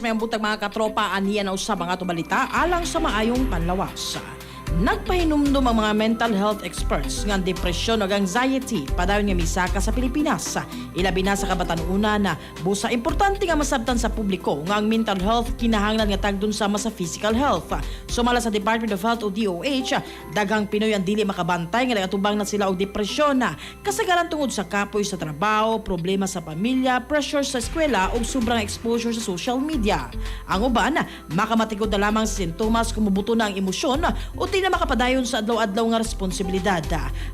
May butang mga katropa aniya na usab mga tubalita alang sa maayong panlawas. Nagpahinumdum ang mga mental health experts nga depresyon o anxiety padayon nga misaka sa Pilipinas. Ilabi na sa kabatan-una na busa importante nga masabtan sa publiko nga ang mental health kinahanglan nga tagdun sama sa physical health. Sumala sa Department of Health o DOH, daghang Pinoy ang dili makabantay nga nagatubang na sila og depresyon kasagaran tungod sa kapoy sa trabaho, problema sa pamilya, pressure sa eskwela ug sobrang exposure sa social media. Ang uban makamatikod na lamang sa sintomas kumubuto na ang emosyon o na makapadayon sa adlaw-adlaw nga responsibilidad.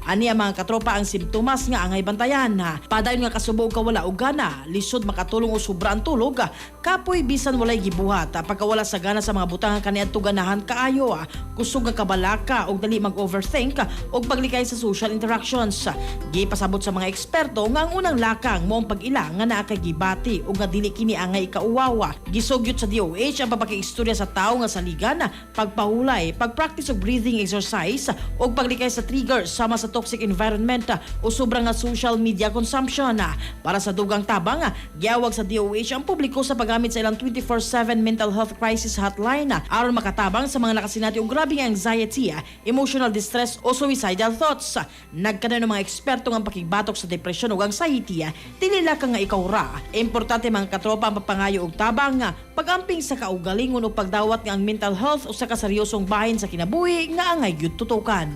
Ani ang mga katropa ang simptomas nga angay bantayan. Padayon nga kasubo og kawala og gana, lisod makatulong o sobra ang tulog, kapoy bisan walay gibuhat, pagkawala sa gana sa mga butang kaniadto ganahan kaayo, kusog nga kabalaka og dali mag-overthink og paglikay sa social interactions. Gipasabot sa mga eksperto nga ang unang lakang mo ang pag-ila nga naa kay gibati og nga dili kini angay ikauwawa. Gisugyot sa DOH ang papakiistorya sa tawo nga saligan, pagpahulay, pag-practice og breathing exercise o paglikay sa trigger sama sa toxic environment o sobrang nga social media consumption. Para sa dugang tabang, giawag sa DOH ang publiko sa paggamit sa ilang 24/7 mental health crisis hotline aron makatabang sa mga nakasinati og grabing anxiety, emotional distress o suicidal thoughts. Nagkana ng mga eksperto nga pakibatok sa depression o anxiety, dili lang nga ikaw ra. Importante mga katropa ang papangayo og tabang, pag-amping sa kaugalingon o pagdawat nga ang mental health o sa kaseryosong bahin sa kinabuhi nga angay gyud tutukan.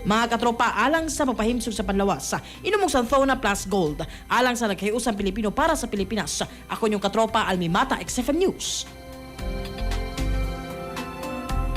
Mga katropa, alang sa mapahimsog sa panlawas, inumong Santhona Plus Gold, alang sa naghiusang Pilipino para sa Pilipinas. Ako yung katropa Almimata, XFM News.